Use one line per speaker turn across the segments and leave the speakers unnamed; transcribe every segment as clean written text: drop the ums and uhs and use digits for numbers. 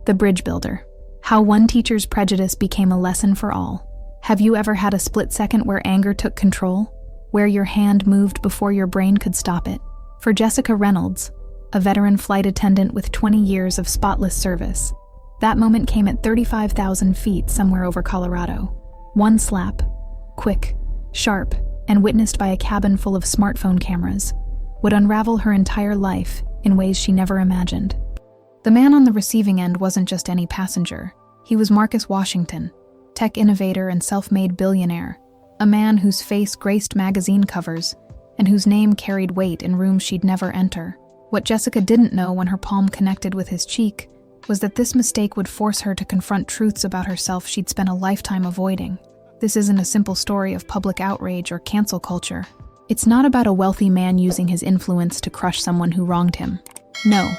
The Bridge Builder. How one teacher's prejudice became a lesson for all. Have you ever had a split second where anger took control? Where your hand moved before your brain could stop it? For Jessica Reynolds, a veteran flight attendant with 20 years of spotless service, that moment came at 35,000 feet somewhere over Colorado. One slap, quick, sharp, and witnessed by a cabin full of smartphone cameras, would unravel her entire life in ways she never imagined. The man on the receiving end wasn't just any passenger. He was Marcus Washington, tech innovator and self-made billionaire, a man whose face graced magazine covers and whose name carried weight in rooms she'd never enter. What Jessica didn't know when her palm connected with his cheek was that this mistake would force her to confront truths about herself she'd spent a lifetime avoiding. This isn't a simple story of public outrage or cancel culture. It's not about a wealthy man using his influence to crush someone who wronged him. No.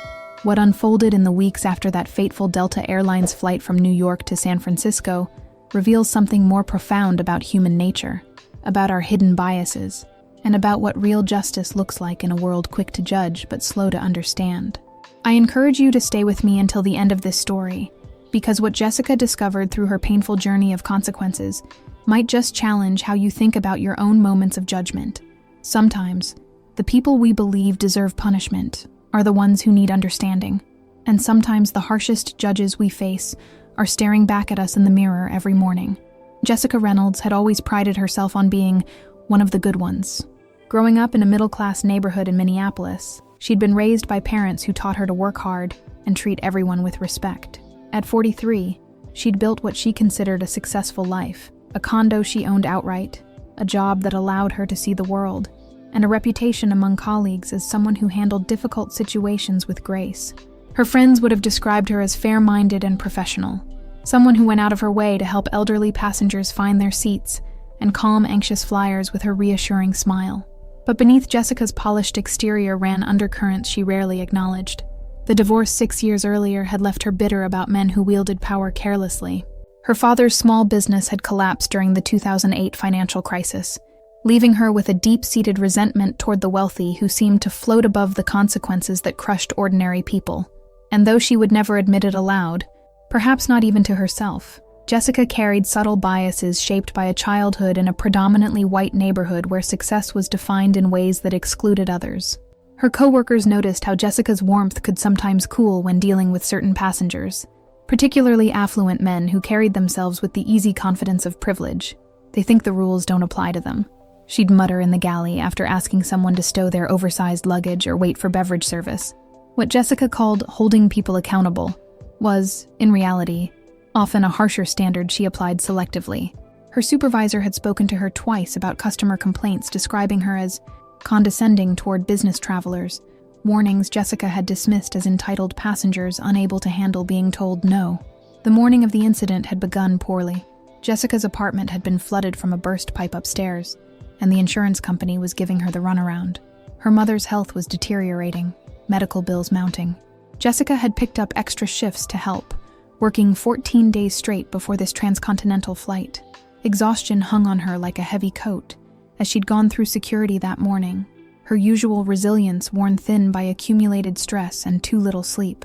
What unfolded in the weeks after that fateful Delta Airlines flight from New York to San Francisco reveals something more profound about human nature, about our hidden biases, and about what real justice looks like in a world quick to judge but slow to understand. I encourage you to stay with me until the end of this story, because what Jessica discovered through her painful journey of consequences might just challenge how you think about your own moments of judgment. Sometimes, the people we believe deserve punishment are the ones who need understanding, and sometimes the harshest judges we face are staring back at us in the mirror every morning. Jessica Reynolds had always prided herself on being one of the good ones. Growing up in a middle-class neighborhood in Minneapolis, she'd been raised by parents who taught her to work hard and treat everyone with respect. At 43, she'd built what she considered a successful life, a condo she owned outright, a job that allowed her to see the world, and a reputation among colleagues as someone who handled difficult situations with grace. Her friends would have described her as fair-minded and professional, someone who went out of her way to help elderly passengers find their seats and calm anxious flyers with her reassuring smile. But beneath Jessica's polished exterior ran undercurrents she rarely acknowledged. The divorce 6 years earlier had left her bitter about men who wielded power carelessly. Her father's small business had collapsed during the 2008 financial crisis, leaving her with a deep-seated resentment toward the wealthy who seemed to float above the consequences that crushed ordinary people. And though she would never admit it aloud, perhaps not even to herself, Jessica carried subtle biases shaped by a childhood in a predominantly white neighborhood where success was defined in ways that excluded others. Her coworkers noticed how Jessica's warmth could sometimes cool when dealing with certain passengers, particularly affluent men who carried themselves with the easy confidence of privilege. They think the rules don't apply to them, she'd mutter in the galley after asking someone to stow their oversized luggage or wait for beverage service. What Jessica called holding people accountable was, in reality, often a harsher standard she applied selectively. Her supervisor had spoken to her twice about customer complaints describing her as condescending toward business travelers, warnings Jessica had dismissed as entitled passengers unable to handle being told no. The morning of the incident had begun poorly. Jessica's apartment had been flooded from a burst pipe upstairs, and the insurance company was giving her the runaround. Her mother's health was deteriorating, medical bills mounting. Jessica had picked up extra shifts to help, working 14 days straight before this transcontinental flight. Exhaustion hung on her like a heavy coat as she'd gone through security that morning, her usual resilience worn thin by accumulated stress and too little sleep.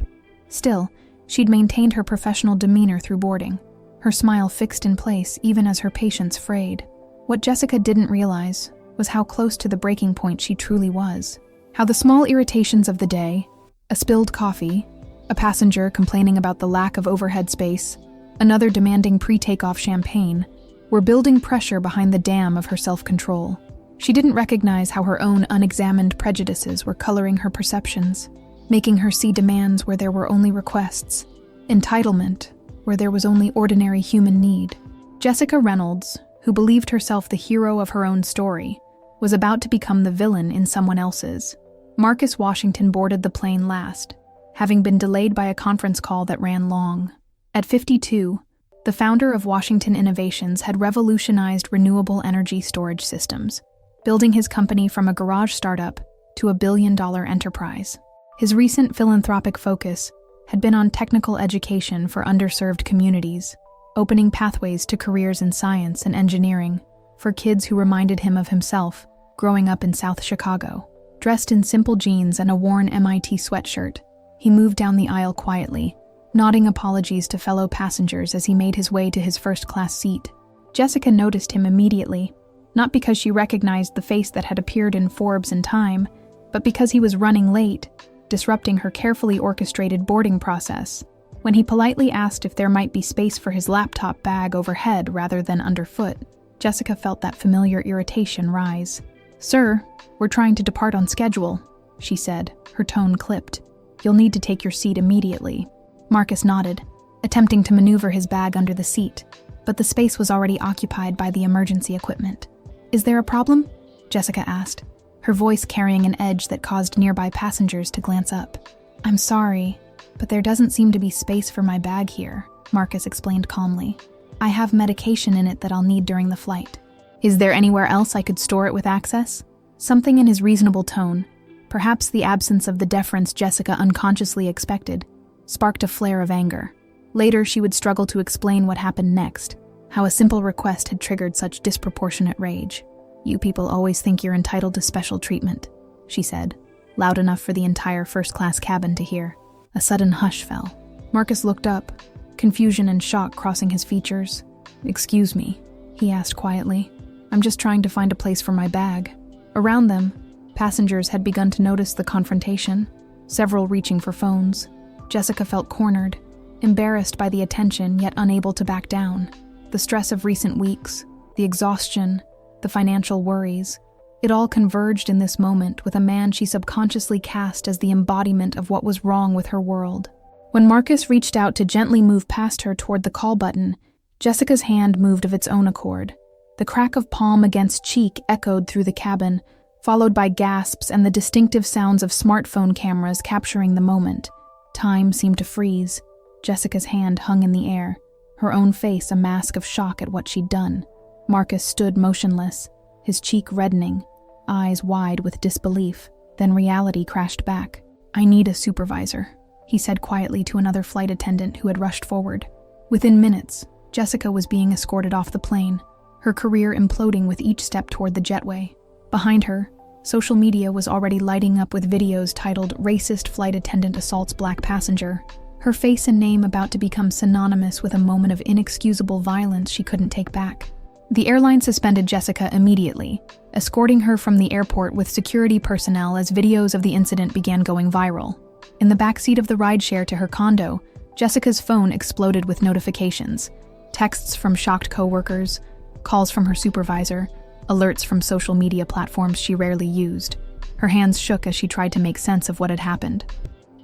Still, she'd maintained her professional demeanor through boarding, her smile fixed in place even as her patience frayed. What Jessica didn't realize was how close to the breaking point she truly was. How the small irritations of the day, a spilled coffee, a passenger complaining about the lack of overhead space, another demanding pre-takeoff champagne, were building pressure behind the dam of her self-control. She didn't recognize how her own unexamined prejudices were coloring her perceptions, making her see demands where there were only requests, entitlement where there was only ordinary human need. Jessica Reynolds, who believed herself the hero of her own story, was about to become the villain in someone else's. Marcus Washington boarded the plane last, having been delayed by a conference call that ran long. At 52, the founder of Washington Innovations had revolutionized renewable energy storage systems, building his company from a garage startup to a billion-dollar enterprise. His recent philanthropic focus had been on technical education for underserved communities, opening pathways to careers in science and engineering for kids who reminded him of himself growing up in South Chicago. Dressed in simple jeans and a worn MIT sweatshirt, he moved down the aisle quietly, nodding apologies to fellow passengers as he made his way to his first-class seat. Jessica noticed him immediately, not because she recognized the face that had appeared in Forbes and Time, but because he was running late, disrupting her carefully orchestrated boarding process. When he politely asked if there might be space for his laptop bag overhead rather than underfoot, Jessica felt that familiar irritation rise. "Sir, we're trying to depart on schedule," she said, her tone clipped. "You'll need to take your seat immediately." Marcus nodded, attempting to maneuver his bag under the seat, but the space was already occupied by the emergency equipment. "Is there a problem?" Jessica asked, her voice carrying an edge that caused nearby passengers to glance up. "I'm sorry, but there doesn't seem to be space for my bag here," Marcus explained calmly. "I have medication in it that I'll need during the flight." "Is there anywhere else I could store it with access?" Something in his reasonable tone, perhaps the absence of the deference Jessica unconsciously expected, sparked a flare of anger. Later, she would struggle to explain what happened next, how a simple request had triggered such disproportionate rage. "You people always think you're entitled to special treatment," she said, loud enough for the entire first-class cabin to hear. A sudden hush fell. Marcus looked up, confusion and shock crossing his features. "Excuse me," he asked quietly. "I'm just trying to find a place for my bag." Around them, passengers had begun to notice the confrontation, several reaching for phones. Jessica felt cornered, embarrassed by the attention yet unable to back down. The stress of recent weeks, the exhaustion, the financial worries, it all converged in this moment with a man she subconsciously cast as the embodiment of what was wrong with her world. When Marcus reached out to gently move past her toward the call button, Jessica's hand moved of its own accord. The crack of palm against cheek echoed through the cabin, followed by gasps and the distinctive sounds of smartphone cameras capturing the moment. Time seemed to freeze. Jessica's hand hung in the air, her own face a mask of shock at what she'd done. Marcus stood motionless, his cheek reddening, eyes wide with disbelief. Then reality crashed back. "I need a supervisor," he said quietly to another flight attendant who had rushed forward. Within minutes, Jessica was being escorted off the plane, her career imploding with each step toward the jetway. Behind her, social media was already lighting up with videos titled "Racist Flight Attendant Assaults Black Passenger," her face and name about to become synonymous with a moment of inexcusable violence she couldn't take back. The airline suspended Jessica immediately, escorting her from the airport with security personnel as videos of the incident began going viral. In the backseat of the rideshare to her condo, Jessica's phone exploded with notifications, texts from shocked coworkers, calls from her supervisor, alerts from social media platforms she rarely used. Her hands shook as she tried to make sense of what had happened.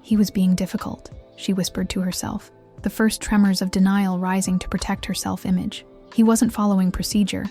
"He was being difficult," she whispered to herself, the first tremors of denial rising to protect her self-image. He wasn't following procedure.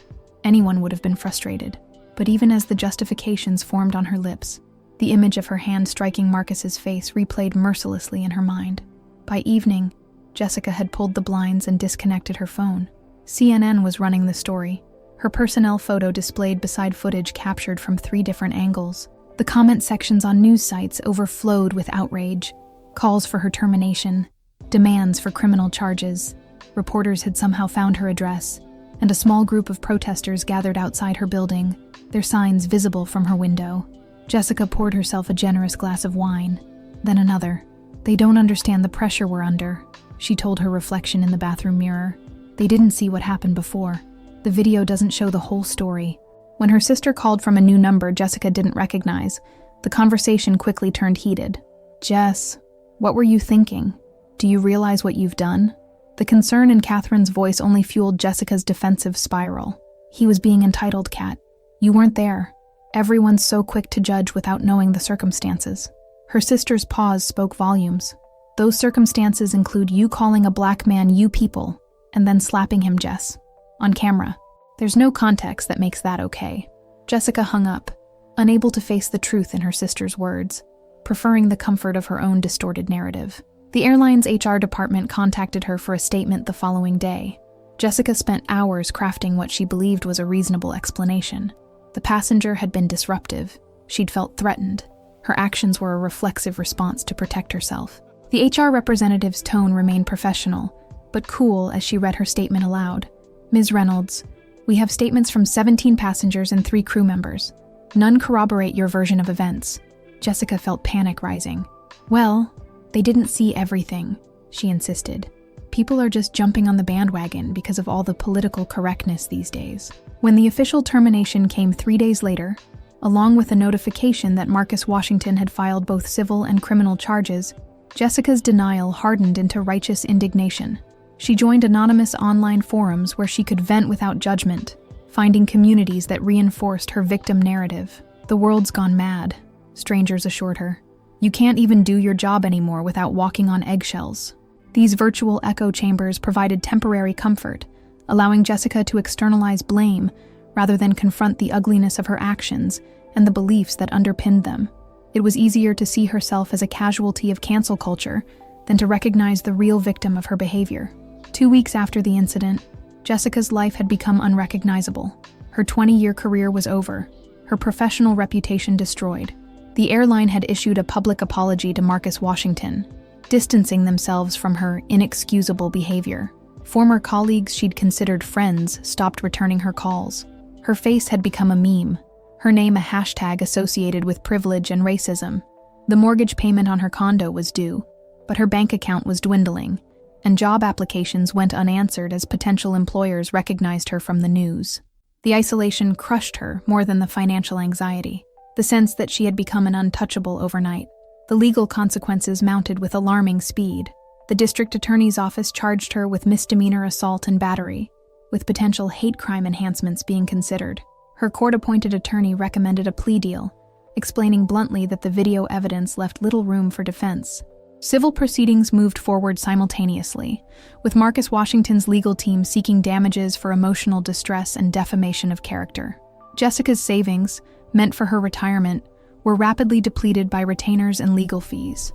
Anyone would have been frustrated. But even as the justifications formed on her lips, the image of her hand striking Marcus's face replayed mercilessly in her mind. By evening, Jessica had pulled the blinds and disconnected her phone. CNN was running the story. Her personnel photo displayed beside footage captured from 3 different angles. The comment sections on news sites overflowed with outrage, calls for her termination, demands for criminal charges. Reporters had somehow found her address, and a small group of protesters gathered outside her building, their signs visible from her window. Jessica poured herself a generous glass of wine, then another. "They don't understand the pressure we're under," she told her reflection in the bathroom mirror. "They didn't see what happened before. The video doesn't show the whole story." When her sister called from a new number Jessica didn't recognize, the conversation quickly turned heated. "Jess, what were you thinking? Do you realize what you've done?" The concern in Catherine's voice only fueled Jessica's defensive spiral. "He was being entitled, Kat. You weren't there. Everyone's so quick to judge without knowing the circumstances." Her sister's pause spoke volumes. "Those circumstances include you calling a black man you people, and then slapping him, Jess. On camera. There's no context that makes that okay." Jessica hung up, unable to face the truth in her sister's words, preferring the comfort of her own distorted narrative. The airline's HR department contacted her for a statement the following day. Jessica spent hours crafting what she believed was a reasonable explanation. The passenger had been disruptive. She'd felt threatened. Her actions were a reflexive response to protect herself. The HR representative's tone remained professional, but cool as she read her statement aloud. "Ms. Reynolds, we have statements from 17 passengers and 3 crew members. None corroborate your version of events." Jessica felt panic rising. "Well, they didn't see everything," she insisted. People are just jumping on the bandwagon because of all the political correctness these days. When the official termination came 3 days later, along with a notification that Marcus Washington had filed both civil and criminal charges, Jessica's denial hardened into righteous indignation. She joined anonymous online forums where she could vent without judgment, finding communities that reinforced her victim narrative. "The world's gone mad," strangers assured her. "You can't even do your job anymore without walking on eggshells." These virtual echo chambers provided temporary comfort, allowing Jessica to externalize blame rather than confront the ugliness of her actions and the beliefs that underpinned them. It was easier to see herself as a casualty of cancel culture than to recognize the real victim of her behavior. 2 weeks after the incident, Jessica's life had become unrecognizable. Her 20-year career was over, her professional reputation destroyed. The airline had issued a public apology to Marcus Washington, distancing themselves from her inexcusable behavior. Former colleagues she'd considered friends stopped returning her calls. Her face had become a meme, her name a hashtag associated with privilege and racism. The mortgage payment on her condo was due, but her bank account was dwindling, and job applications went unanswered as potential employers recognized her from the news. The isolation crushed her more than the financial anxiety, the sense that she had become an untouchable overnight. The legal consequences mounted with alarming speed. The district attorney's office charged her with misdemeanor assault and battery, with potential hate crime enhancements being considered. Her court-appointed attorney recommended a plea deal, explaining bluntly that the video evidence left little room for defense. Civil proceedings moved forward simultaneously, with Marcus Washington's legal team seeking damages for emotional distress and defamation of character. Jessica's savings, meant for her retirement, were rapidly depleted by retainers and legal fees.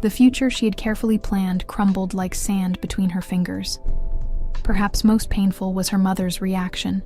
The future she had carefully planned crumbled like sand between her fingers. Perhaps most painful was her mother's reaction.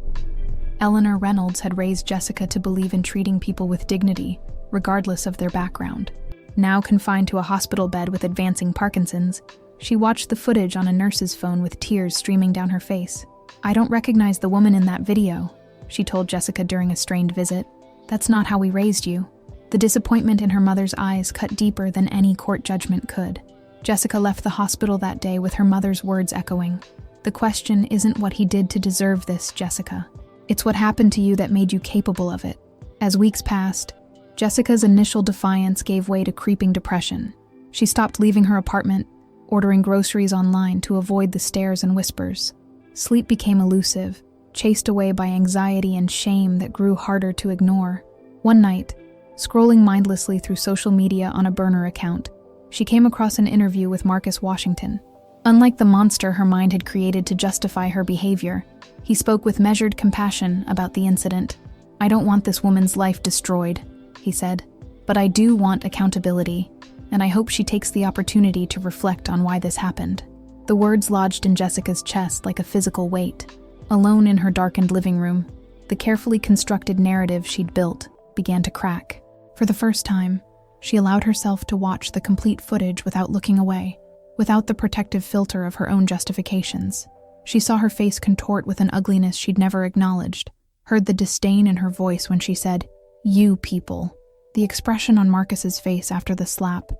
Eleanor Reynolds had raised Jessica to believe in treating people with dignity, regardless of their background. Now confined to a hospital bed with advancing Parkinson's, she watched the footage on a nurse's phone with tears streaming down her face. "I don't recognize the woman in that video," she told Jessica during a strained visit. "That's not how we raised you." The disappointment in her mother's eyes cut deeper than any court judgment could. Jessica left the hospital that day with her mother's words echoing. "The question isn't what he did to deserve this, Jessica. It's what happened to you that made you capable of it." As weeks passed, Jessica's initial defiance gave way to creeping depression. She stopped leaving her apartment, ordering groceries online to avoid the stares and whispers. Sleep became elusive, chased away by anxiety and shame that grew harder to ignore. One night, scrolling mindlessly through social media on a burner account, she came across an interview with Marcus Washington. Unlike the monster her mind had created to justify her behavior, he spoke with measured compassion about the incident. "I don't want this woman's life destroyed," he said, "but I do want accountability, and I hope she takes the opportunity to reflect on why this happened." The words lodged in Jessica's chest like a physical weight. Alone in her darkened living room, the carefully constructed narrative she'd built began to crack. For the first time, she allowed herself to watch the complete footage without looking away, without the protective filter of her own justifications. She saw her face contort with an ugliness she'd never acknowledged, heard the disdain in her voice when she said, "You people." The expression on Marcus's face after the slap,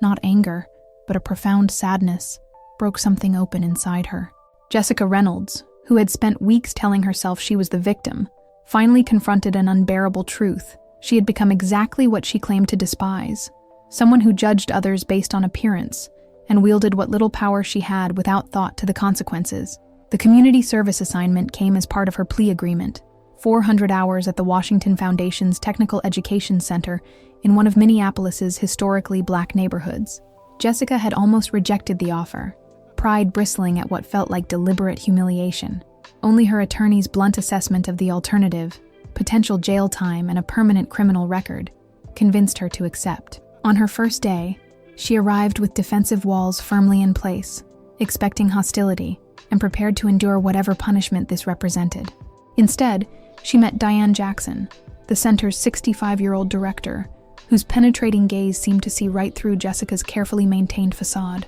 not anger, but a profound sadness, broke something open inside her. Jessica Reynolds, who had spent weeks telling herself she was the victim, finally confronted an unbearable truth. She had become exactly what she claimed to despise, someone who judged others based on appearance and wielded what little power she had without thought to the consequences. The community service assignment came as part of her plea agreement, 400 hours at the Washington Foundation's Technical Education Center in one of Minneapolis's historically black neighborhoods. Jessica had almost rejected the offer, pride bristling at what felt like deliberate humiliation. Only her attorney's blunt assessment of the alternative, potential jail time and a permanent criminal record, convinced her to accept. On her first day, she arrived with defensive walls firmly in place, expecting hostility and prepared to endure whatever punishment this represented. Instead, she met Diane Jackson, the center's 65-year-old director, whose penetrating gaze seemed to see right through Jessica's carefully maintained facade.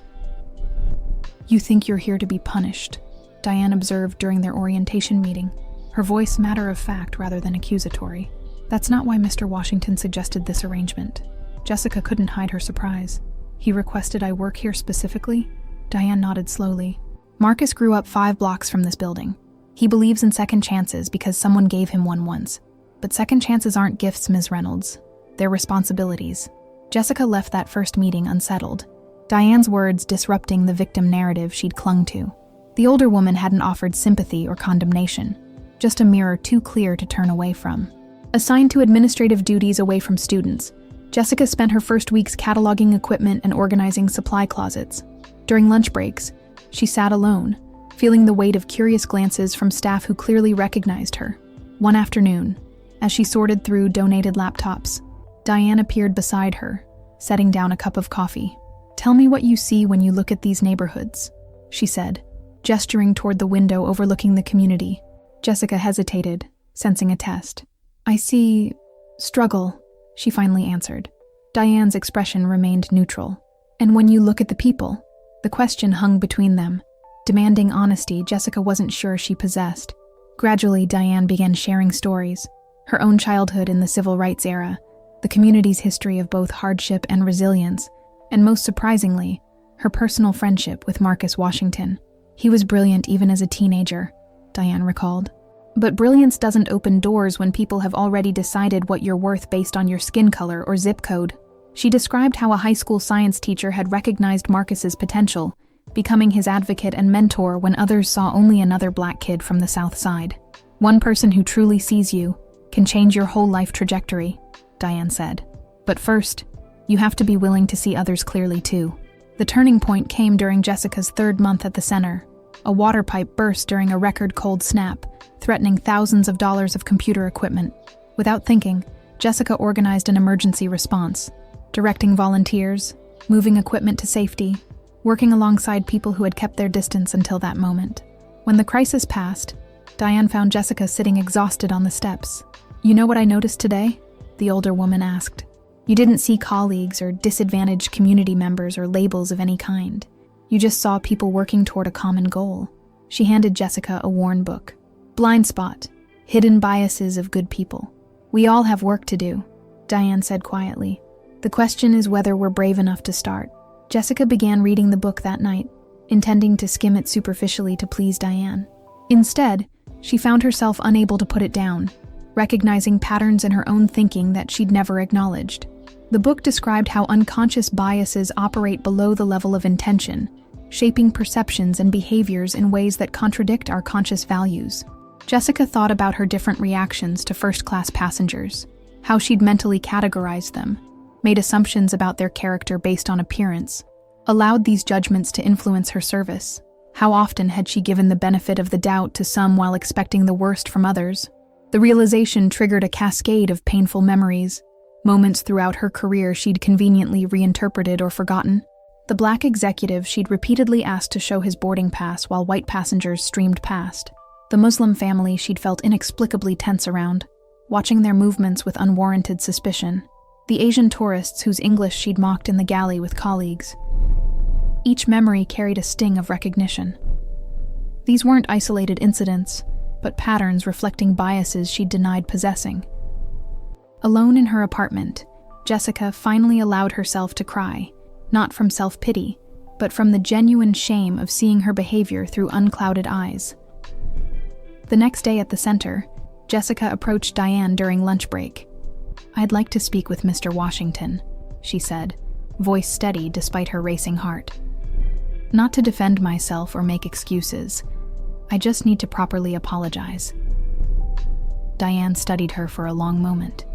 "You think you're here to be punished," Diane observed during their orientation meeting, her voice matter-of-fact rather than accusatory. "That's not why Mr. Washington suggested this arrangement." Jessica couldn't hide her surprise. "He requested I work here specifically?" Diane nodded slowly. Marcus grew up 5 blocks from this building. He believes in second chances because someone gave him one once. But second chances aren't gifts, Ms. Reynolds. They're responsibilities. Jessica left that first meeting unsettled, Diane's words disrupting the victim narrative she'd clung to. The older woman hadn't offered sympathy or condemnation, just a mirror too clear to turn away from. Assigned to administrative duties away from students, Jessica spent her first weeks cataloging equipment and organizing supply closets. During lunch breaks, she sat alone, feeling the weight of curious glances from staff who clearly recognized her. One afternoon, as she sorted through donated laptops, Diane appeared beside her, setting down a cup of coffee. "Tell me what you see when you look at these neighborhoods," she said, gesturing toward the window overlooking the community. Jessica hesitated, sensing a test. "I see struggle," she finally answered. Diane's expression remained neutral. "And when you look at the people?" The question hung between them, demanding honesty Jessica wasn't sure she possessed. Gradually, Diane began sharing stories, her own childhood in the civil rights era, the community's history of both hardship and resilience, and most surprisingly, her personal friendship with Marcus Washington. "He was brilliant even as a teenager," Diane recalled. "But brilliance doesn't open doors when people have already decided what you're worth based on your skin color or zip code." She described how a high school science teacher had recognized Marcus's potential, becoming his advocate and mentor when others saw only another black kid from the South Side. "One person who truly sees you can change your whole life trajectory," Diane said. "But first, you have to be willing to see others clearly too." The turning point came during Jessica's 3rd month at the center. A water pipe burst during a record cold snap, threatening thousands of dollars of computer equipment. Without thinking, Jessica organized an emergency response, directing volunteers, moving equipment to safety, working alongside people who had kept their distance until that moment. When the crisis passed, Diane found Jessica sitting exhausted on the steps. "You know what I noticed today?" the older woman asked. "You didn't see colleagues or disadvantaged community members or labels of any kind. You just saw people working toward a common goal." She handed Jessica a worn book. "Blind Spot: Hidden Biases of Good People. We all have work to do," Diane said quietly. "The question is whether we're brave enough to start." Jessica began reading the book that night, intending to skim it superficially to please Diane. Instead, she found herself unable to put it down, recognizing patterns in her own thinking that she'd never acknowledged. The book described how unconscious biases operate below the level of intention, shaping perceptions and behaviors in ways that contradict our conscious values. Jessica thought about her different reactions to first-class passengers, how she'd mentally categorized them, made assumptions about their character based on appearance, allowed these judgments to influence her service. How often had she given the benefit of the doubt to some while expecting the worst from others? The realization triggered a cascade of painful memories, moments throughout her career she'd conveniently reinterpreted or forgotten. The black executive she'd repeatedly asked to show his boarding pass while white passengers streamed past. The Muslim family she'd felt inexplicably tense around, watching their movements with unwarranted suspicion. The Asian tourists whose English she'd mocked in the galley with colleagues. Each memory carried a sting of recognition. These weren't isolated incidents, but patterns reflecting biases she'd denied possessing. Alone in her apartment, Jessica finally allowed herself to cry, not from self-pity, but from the genuine shame of seeing her behavior through unclouded eyes. The next day at the center, Jessica approached Diane during lunch break. "I'd like to speak with Mr. Washington," she said, voice steady despite her racing heart. "Not to defend myself or make excuses. I just need to properly apologize." Diane studied her for a long moment.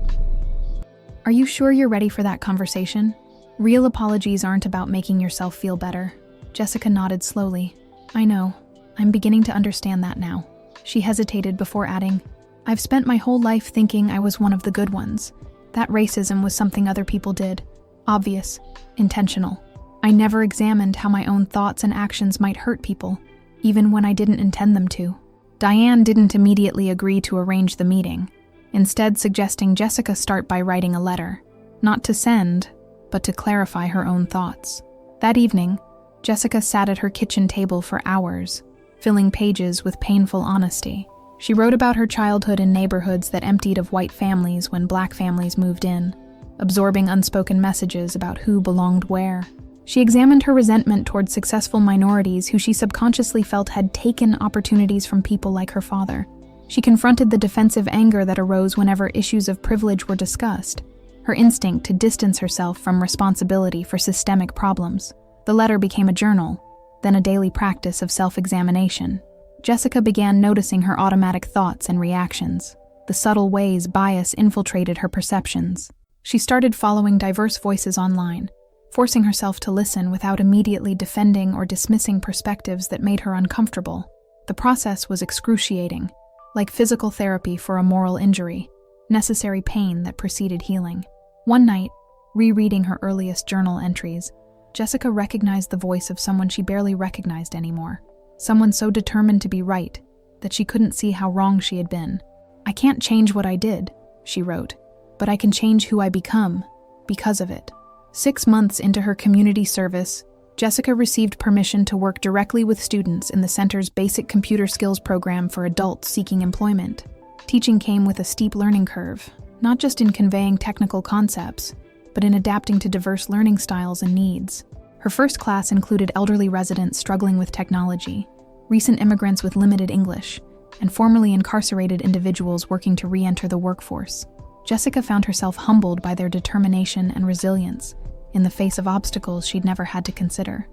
"Are you sure you're ready for that conversation? Real apologies aren't about making yourself feel better." Jessica nodded slowly. "I know. I'm beginning to understand that now." She hesitated before adding, "I've spent my whole life thinking I was one of the good ones. That racism was something other people did. Obvious, intentional. I never examined how my own thoughts and actions might hurt people, even when I didn't intend them to." Diane didn't immediately agree to arrange the meeting, instead suggesting Jessica start by writing a letter, not to send, but to clarify her own thoughts. That evening, Jessica sat at her kitchen table for hours, filling pages with painful honesty. She wrote about her childhood in neighborhoods that emptied of white families when black families moved in, absorbing unspoken messages about who belonged where. She examined her resentment toward successful minorities who she subconsciously felt had taken opportunities from people like her father. She confronted the defensive anger that arose whenever issues of privilege were discussed, her instinct to distance herself from responsibility for systemic problems. The letter became a journal, then a daily practice of self-examination. Jessica began noticing her automatic thoughts and reactions, the subtle ways bias infiltrated her perceptions. She started following diverse voices online, forcing herself to listen without immediately defending or dismissing perspectives that made her uncomfortable. The process was excruciating, like physical therapy for a moral injury, necessary pain that preceded healing. One night, rereading her earliest journal entries, Jessica recognized the voice of someone she barely recognized anymore. Someone so determined to be right that she couldn't see how wrong she had been. "I can't change what I did," she wrote, "but I can change who I become because of it." 6 months into her community service, Jessica received permission to work directly with students in the center's basic computer skills program for adults seeking employment. Teaching came with a steep learning curve, not just in conveying technical concepts, but in adapting to diverse learning styles and needs. Her first class included elderly residents struggling with technology, recent immigrants with limited English, and formerly incarcerated individuals working to re-enter the workforce. Jessica found herself humbled by their determination and resilience in the face of obstacles she'd never had to consider.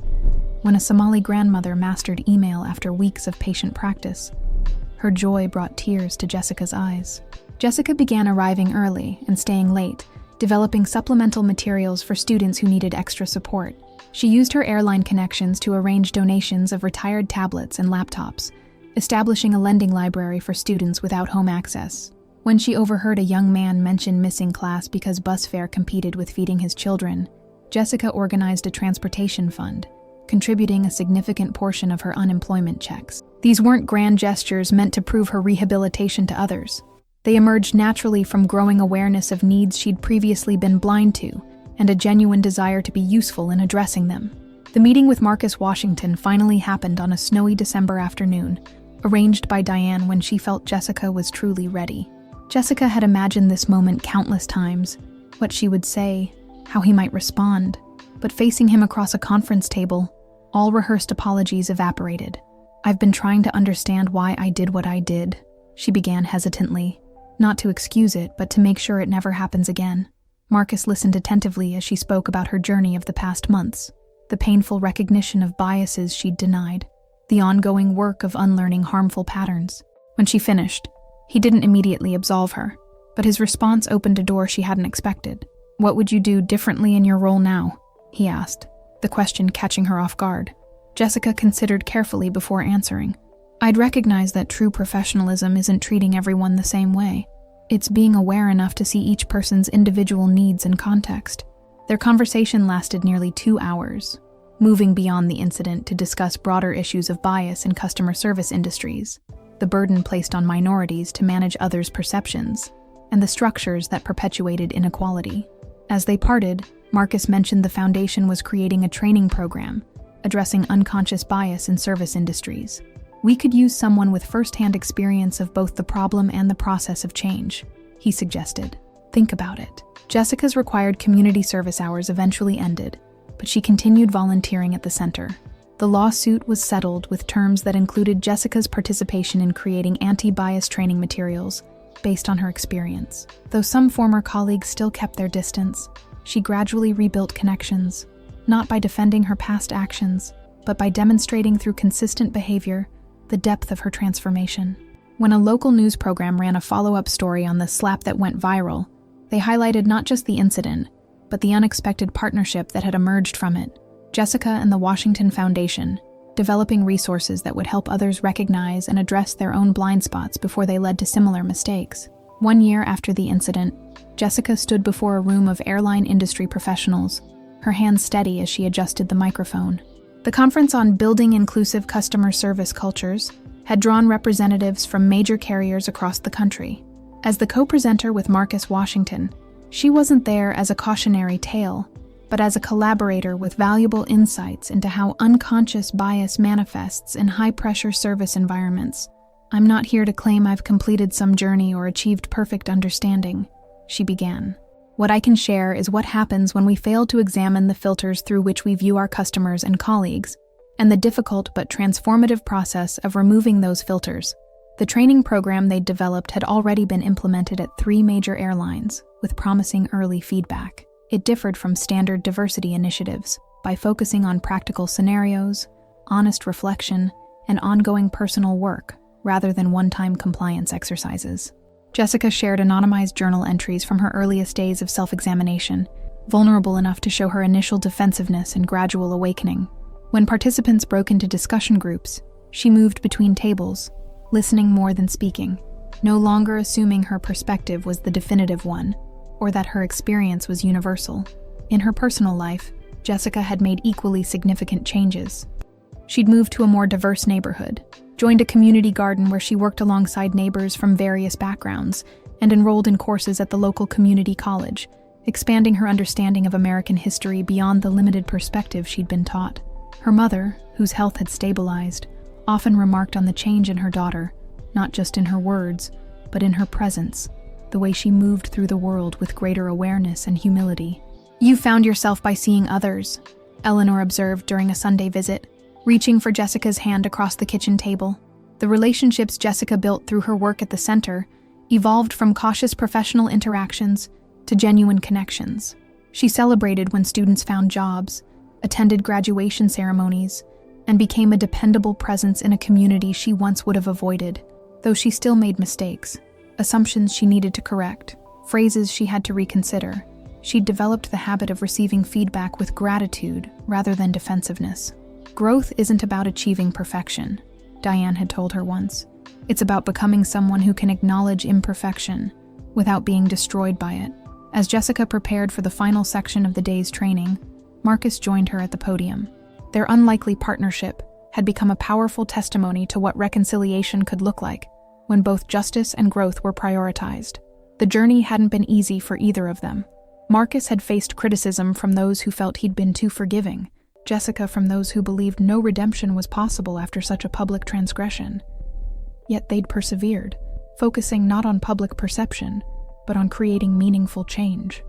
When a Somali grandmother mastered email after weeks of patient practice, her joy brought tears to Jessica's eyes. Jessica began arriving early and staying late, developing supplemental materials for students who needed extra support. She used her airline connections to arrange donations of retired tablets and laptops, establishing a lending library for students without home access. When she overheard a young man mention missing class because bus fare competed with feeding his children, Jessica organized a transportation fund, contributing a significant portion of her unemployment checks. These weren't grand gestures meant to prove her rehabilitation to others. They emerged naturally from growing awareness of needs she'd previously been blind to, and a genuine desire to be useful in addressing them. The meeting with Marcus Washington finally happened on a snowy December afternoon, arranged by Diane when she felt Jessica was truly ready. Jessica had imagined this moment countless times, what she would say, how he might respond, but facing him across a conference table, all rehearsed apologies evaporated. "I've been trying to understand why I did what I did," she began hesitantly, not to excuse it, but to make sure it never happens again. Marcus listened attentively as she spoke about her journey of the past months, the painful recognition of biases she'd denied, the ongoing work of unlearning harmful patterns. When she finished, he didn't immediately absolve her, but his response opened a door she hadn't expected. "What would you do differently in your role now?" he asked, the question catching her off guard. Jessica considered carefully before answering. "I'd recognize that true professionalism isn't treating everyone the same way. It's being aware enough to see each person's individual needs and context." Their conversation lasted nearly 2 hours, moving beyond the incident to discuss broader issues of bias in customer service industries, the burden placed on minorities to manage others' perceptions, and the structures that perpetuated inequality. As they parted, Marcus mentioned the foundation was creating a training program addressing unconscious bias in service industries. "We could use someone with first-hand experience of both the problem and the process of change," he suggested. "Think about it." Jessica's required community service hours eventually ended, but she continued volunteering at the center. The lawsuit was settled with terms that included Jessica's participation in creating anti-bias training materials based on her experience. Though some former colleagues still kept their distance, she gradually rebuilt connections, not by defending her past actions, but by demonstrating through consistent behavior the depth of her transformation. When a local news program ran a follow-up story on the slap that went viral, they highlighted not just the incident, but the unexpected partnership that had emerged from it. Jessica and the Washington Foundation, developing resources that would help others recognize and address their own blind spots before they led to similar mistakes. 1 year after the incident, Jessica stood before a room of airline industry professionals, her hands steady as she adjusted the microphone. The conference on Building Inclusive Customer Service Cultures had drawn representatives from major carriers across the country. As the co-presenter with Marcus Washington, she wasn't there as a cautionary tale, but as a collaborator with valuable insights into how unconscious bias manifests in high-pressure service environments. "I'm not here to claim I've completed some journey or achieved perfect understanding," she began. What I can share is what happens when we fail to examine the filters through which we view our customers and colleagues, and the difficult but transformative process of removing those filters. The training program they'd developed had already been implemented at 3 major airlines, with promising early feedback. It differed from standard diversity initiatives by focusing on practical scenarios, honest reflection, and ongoing personal work, rather than one-time compliance exercises. Jessica shared anonymized journal entries from her earliest days of self-examination, vulnerable enough to show her initial defensiveness and gradual awakening. When participants broke into discussion groups, she moved between tables, listening more than speaking, no longer assuming her perspective was the definitive one, or that her experience was universal. In her personal life, Jessica had made equally significant changes. She'd moved to a more diverse neighborhood, joined a community garden where she worked alongside neighbors from various backgrounds, and enrolled in courses at the local community college, expanding her understanding of American history beyond the limited perspective she'd been taught. Her mother, whose health had stabilized, often remarked on the change in her daughter, not just in her words, but in her presence, the way she moved through the world with greater awareness and humility. "You found yourself by seeing others," Eleanor observed during a Sunday visit, reaching for Jessica's hand across the kitchen table. The relationships Jessica built through her work at the center evolved from cautious professional interactions to genuine connections. She celebrated when students found jobs, attended graduation ceremonies, and became a dependable presence in a community she once would have avoided, though she still made mistakes, assumptions she needed to correct, phrases she had to reconsider. She'd developed the habit of receiving feedback with gratitude rather than defensiveness. "Growth isn't about achieving perfection," Diane had told her once. "It's about becoming someone who can acknowledge imperfection without being destroyed by it." As Jessica prepared for the final section of the day's training, Marcus joined her at the podium. Their unlikely partnership had become a powerful testimony to what reconciliation could look like when both justice and growth were prioritized. The journey hadn't been easy for either of them. Marcus had faced criticism from those who felt he'd been too forgiving, Jessica from those who believed no redemption was possible after such a public transgression. Yet they'd persevered, focusing not on public perception, but on creating meaningful change.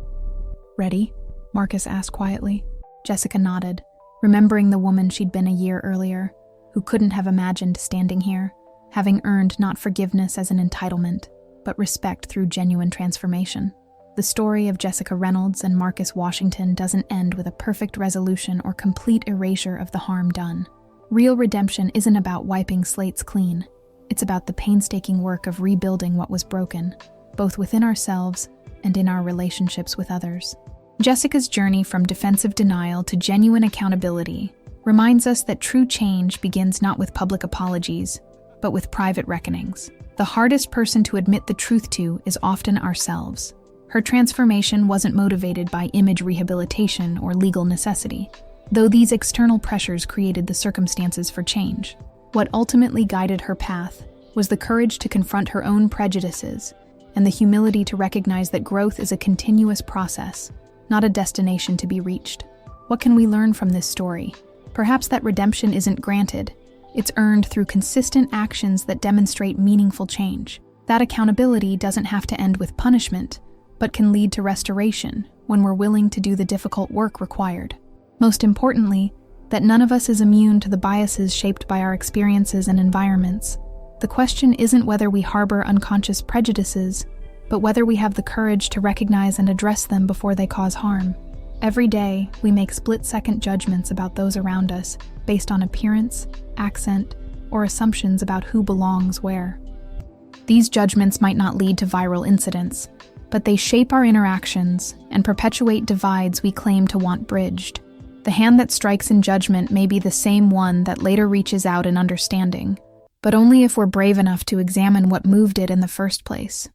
"Ready?" Marcus asked quietly. Jessica nodded, remembering the woman she'd been a year earlier, who couldn't have imagined standing here, having earned not forgiveness as an entitlement, but respect through genuine transformation. The story of Jessica Reynolds and Marcus Washington doesn't end with a perfect resolution or complete erasure of the harm done. Real redemption isn't about wiping slates clean. It's about the painstaking work of rebuilding what was broken, both within ourselves and in our relationships with others. Jessica's journey from defensive denial to genuine accountability reminds us that true change begins not with public apologies, but with private reckonings. The hardest person to admit the truth to is often ourselves. Her transformation wasn't motivated by image rehabilitation or legal necessity, though these external pressures created the circumstances for change. What ultimately guided her path was the courage to confront her own prejudices and the humility to recognize that growth is a continuous process, not a destination to be reached. What can we learn from this story? Perhaps that redemption isn't granted. It's earned through consistent actions that demonstrate meaningful change. That accountability doesn't have to end with punishment, but can lead to restoration when we're willing to do the difficult work required. Most importantly, that none of us is immune to the biases shaped by our experiences and environments. The question isn't whether we harbor unconscious prejudices, but whether we have the courage to recognize and address them before they cause harm. Every day, we make split-second judgments about those around us based on appearance, accent, or assumptions about who belongs where. These judgments might not lead to viral incidents, but they shape our interactions and perpetuate divides we claim to want bridged. The hand that strikes in judgment may be the same one that later reaches out in understanding, but only if we're brave enough to examine what moved it in the first place.